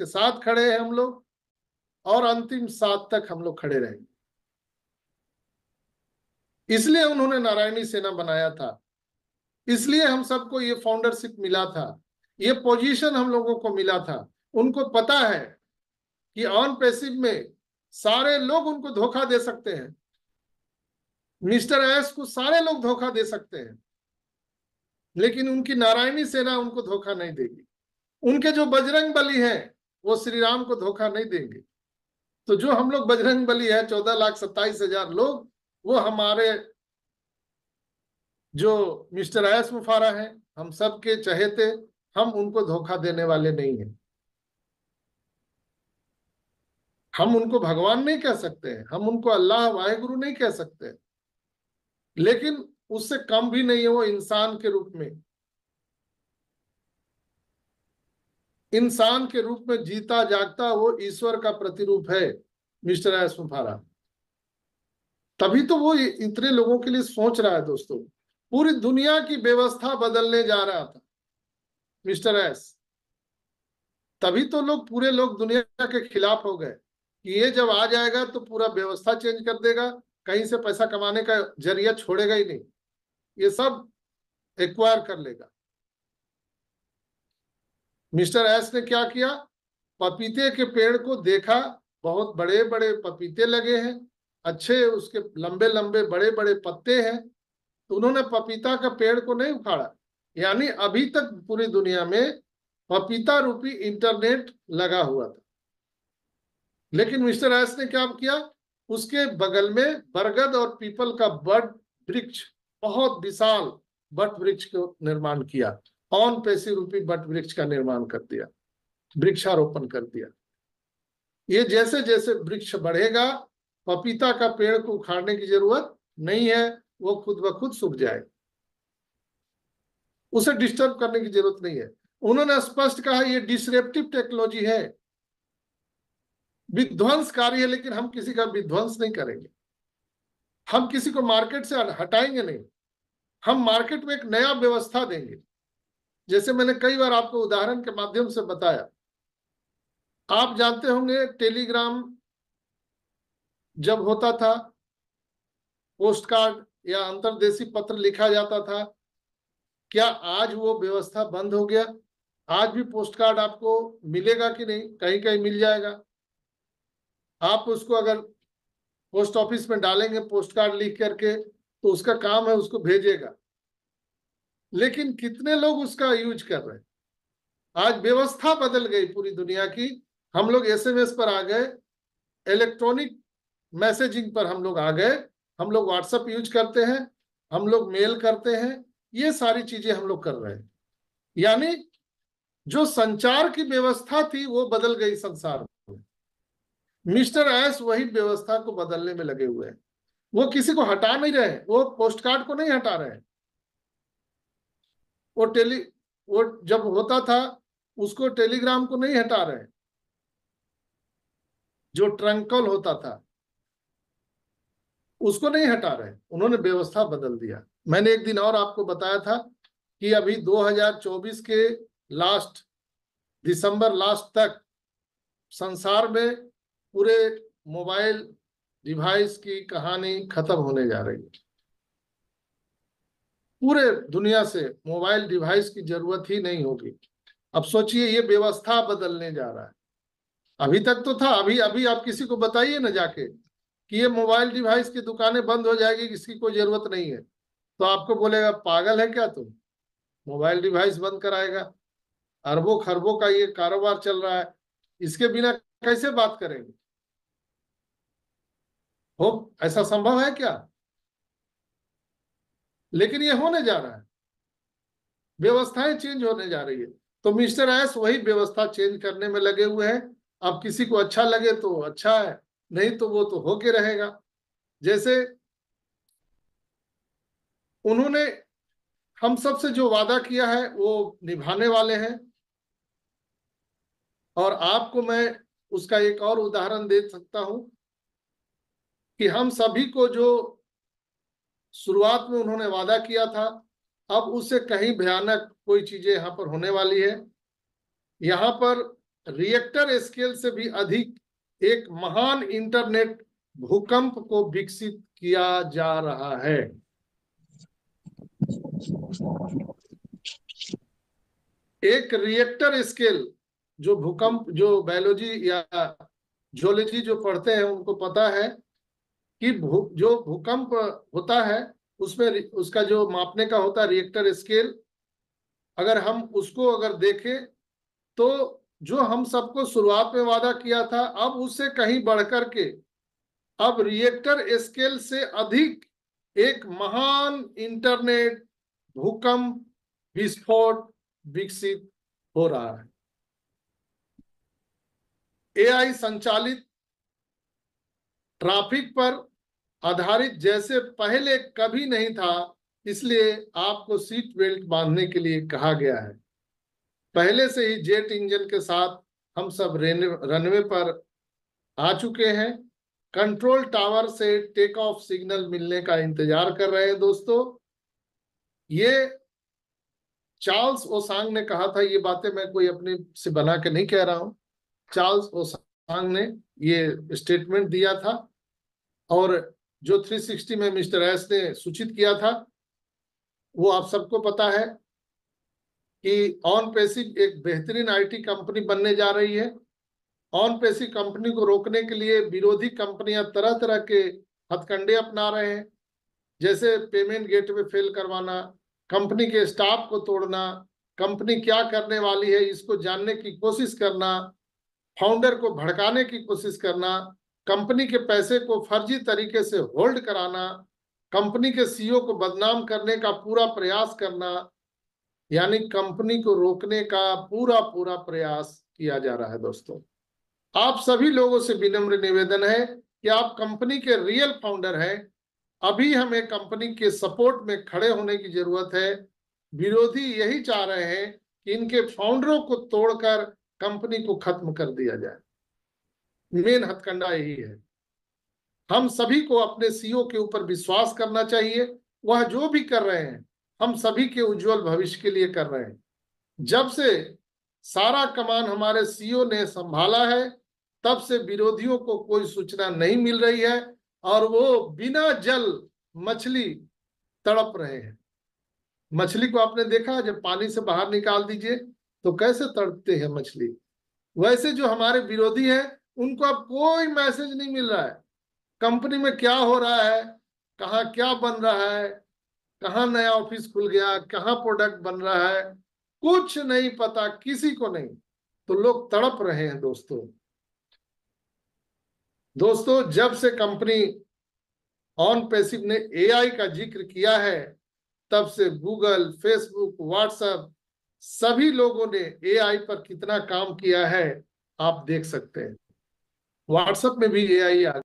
के साथ खड़े हैं हम लोग, और अंतिम साथ तक हम लोग खड़े रहेंगे। इसलिए उन्होंने नारायणी सेना बनाया था, इसलिए हम सबको ये फाउंडरशिप मिला था, ये पोजीशन हम लोगों को मिला था। उनको पता है कि ऑन पैसिव में सारे लोग उनको धोखा दे सकते हैं, मिस्टर एस को सारे लोग धोखा दे सकते हैं, लेकिन उनकी नारायणी सेना उनको धोखा नहीं देगी। उनके जो बजरंग बली हैं वो श्री राम को धोखा नहीं देंगे। तो जो हम लोग बजरंग बली है 14,27,000 लोग, वो हमारे जो मिस्टर एस मुफारा हैं, हम सबके चहेते, हम उनको धोखा देने वाले नहीं हैं। हम उनको भगवान नहीं कह सकते हैं, हम उनको अल्लाह वाहेगुरु नहीं कह सकते, लेकिन उससे कम भी नहीं है वो इंसान के रूप में, इंसान के रूप में जीता जागता वो ईश्वर का प्रतिरूप है मिस्टर एस मुफारा। तभी तो वो इतने लोगों के लिए सोच रहा है दोस्तों। पूरी दुनिया की व्यवस्था बदलने जा रहा था मिस्टर एस, तभी तो लोग पूरे लोग दुनिया के खिलाफ हो गए कि ये जब आ जाएगा तो पूरा व्यवस्था चेंज कर देगा, कहीं से पैसा कमाने का जरिया छोड़ेगा ही नहीं, ये सब एक्वायर कर लेगा। मिस्टर एस ने क्या किया, पपीते के पेड़ को देखा, बहुत बड़े बड़े पपीते लगे हैं, अच्छे उसके लंबे लंबे बड़े बड़े पत्ते हैं, तो उन्होंने पपीता का पेड़ को नहीं उखाड़ा। यानी अभी तक पूरी दुनिया में पपीता रूपी इंटरनेट लगा हुआ था, लेकिन मिस्टर एस ने क्या किया, उसके बगल में बरगद और पीपल का बट वृक्ष, बहुत विशाल बट वृक्ष को निर्माण किया, ऑन पैसिव रूपी बट वृक्ष का निर्माण कर दिया, वृक्षारोपण कर दिया। ये जैसे जैसे वृक्ष बढ़ेगा, पपीता का पेड़ को उखाड़ने की जरूरत नहीं है, वो खुद ब खुद सूख जाएगा, उसे डिस्टर्ब करने की जरूरत नहीं है। उन्होंने स्पष्ट कहा ये डिसरप्टिव टेक्नोलॉजी है, विध्वंसकारी है, लेकिन हम किसी का विध्वंस नहीं करेंगे, हम किसी को मार्केट से हटाएंगे नहीं, हम मार्केट में एक नया व्यवस्था देंगे। जैसे मैंने कई बार आपको उदाहरण के माध्यम से बताया, आप जानते होंगे टेलीग्राम जब होता था, पोस्ट कार्ड या अंतर्देशीय पत्र लिखा जाता था, क्या आज वो व्यवस्था बंद हो गया? आज भी पोस्ट कार्ड आपको मिलेगा कि नहीं? कहीं कहीं मिल जाएगा। आप उसको अगर पोस्ट ऑफिस में डालेंगे पोस्ट कार्ड लिख करके, तो उसका काम है उसको भेजेगा, लेकिन कितने लोग उसका यूज कर रहे हैं? आज व्यवस्था बदल गई पूरी दुनिया की, हम लोग एसएमएस पर आ गए, इलेक्ट्रॉनिक मैसेजिंग पर हम लोग आ गए, हम लोग व्हाट्सएप यूज करते हैं, हम लोग मेल करते हैं, ये सारी चीजें हम लोग कर रहे हैं। यानी जो संचार की व्यवस्था थी वो बदल गई संसार में। मिस्टर एस वही व्यवस्था को बदलने में लगे हुए हैं, वो किसी को हटा नहीं रहे, वो पोस्ट कार्ड को नहीं हटा रहे, वो जब होता था उसको टेलीग्राम को नहीं हटा रहे, जो ट्रंक कॉल होता था उसको नहीं हटा रहे, उन्होंने व्यवस्था बदल दिया। मैंने एक दिन और आपको बताया था कि अभी 2024 के लास्ट दिसंबर लास्ट तक संसार में पूरे मोबाइल डिवाइस की कहानी खत्म होने जा रही है। पूरे दुनिया से मोबाइल डिवाइस की जरूरत ही नहीं होगी। अब सोचिए ये व्यवस्था बदलने जा रहा है। अभी तक तो था, अभी अभी आप किसी को बताइए ना जाके कि ये मोबाइल डिवाइस की दुकानें बंद हो जाएगी, इसकी कोई जरूरत नहीं है, तो आपको बोलेगा पागल है क्या तुम, मोबाइल डिवाइस बंद कराएगा? अरबों खरबों का ये कारोबार चल रहा है, इसके बिना कैसे बात करेंगे? हो ऐसा संभव है क्या? लेकिन ये होने जा रहा है, व्यवस्थाएं चेंज होने जा रही है। तो मिस्टर एस वही व्यवस्था चेंज करने में लगे हुए हैं। अब किसी को अच्छा लगे तो अच्छा है, नहीं तो वो तो होके रहेगा। जैसे उन्होंने हम सब से जो वादा किया है वो निभाने वाले हैं, और आपको मैं उसका एक और उदाहरण दे सकता हूं कि हम सभी को जो शुरुआत में उन्होंने वादा किया था, अब उससे कहीं भयानक कोई चीजें यहाँ पर होने वाली है। यहाँ पर रिएक्टर स्केल से भी अधिक एक महान इंटरनेट भूकंप को विकसित किया जा रहा है। एक रिएक्टर स्केल, जो भूकंप, जो बायोलॉजी या जियोलॉजी जो पढ़ते हैं उनको पता है कि जो भूकंप होता है उसमें उसका जो मापने का होता है रिएक्टर स्केल, अगर हम उसको अगर देखें तो जो हम सबको शुरुआत में वादा किया था, अब उससे कहीं बढ़कर के अब रिएक्टर स्केल से अधिक एक महान इंटरनेट भूकंप विस्फोट विकसित हो रहा है। एआई संचालित ट्रैफिक पर आधारित जैसे पहले कभी नहीं था, इसलिए आपको सीट बेल्ट बांधने के लिए कहा गया है। पहले से ही जेट इंजन के साथ हम सब रनवे पर आ चुके हैं। कंट्रोल टावर से टेक ऑफ सिग्नल मिलने का इंतजार कर रहे हैं। दोस्तों, ये चार्ल्स ओसांग ने कहा था, ये बातें मैं कोई अपने से बना के नहीं कह रहा हूं। चार्ल्स ओसांग ने ये स्टेटमेंट दिया था और जो 360 में मिस्टर एस ने सूचित किया था वो आप सबको पता है कि ऑन पेसिव एक बेहतरीन आईटी कंपनी बनने जा रही है। ऑन पेसिव कंपनी को रोकने के लिए विरोधी कंपनियां तरह तरह के हथकंडे अपना रहे हैं, जैसे पेमेंट गेटवे फेल करवाना, कंपनी के स्टाफ को तोड़ना, कंपनी क्या करने वाली है इसको जानने की कोशिश करना, फाउंडर को भड़काने की कोशिश करना, कंपनी के पैसे को फर्जी तरीके से होल्ड कराना, कंपनी के सीईओ को बदनाम करने का पूरा प्रयास करना, यानी कंपनी को रोकने का पूरा पूरा प्रयास किया जा रहा है। दोस्तों, आप सभी लोगों से विनम्र निवेदन है कि आप कंपनी के रियल फाउंडर हैं। अभी हमें कंपनी के सपोर्ट में खड़े होने की जरूरत है। विरोधी यही चाह रहे हैं कि इनके फाउंडरों को तोड़कर कंपनी को खत्म कर दिया जाए। मेन हथकंडा यही है। हम सभी को अपने सीईओ के ऊपर विश्वास करना चाहिए। वह जो भी कर रहे हैं हम सभी के उज्जवल भविष्य के लिए कर रहे हैं। जब से सारा कमान हमारे सीईओ ने संभाला है तब से विरोधियों को कोई सूचना नहीं मिल रही है और वो बिना जल मछली तड़प रहे हैं। मछली को आपने देखा, जब पानी से बाहर निकाल दीजिए तो कैसे तड़पते हैं मछली। वैसे जो हमारे विरोधी हैं उनको अब कोई मैसेज नहीं मिल रहा है कंपनी में क्या हो रहा है, कहाँ क्या बन रहा है, कहाँ नया ऑफिस खुल गया, कहाँ प्रोडक्ट बन रहा है, कुछ नहीं पता किसी को नहीं। तो लोग तड़प रहे हैं। दोस्तों, जब से कंपनी ऑन पैसिव ने एआई का जिक्र किया है तब से गूगल, फेसबुक, व्हाट्सएप सभी लोगों ने एआई पर कितना काम किया है आप देख सकते हैं। व्हाट्सएप में भी एआई आ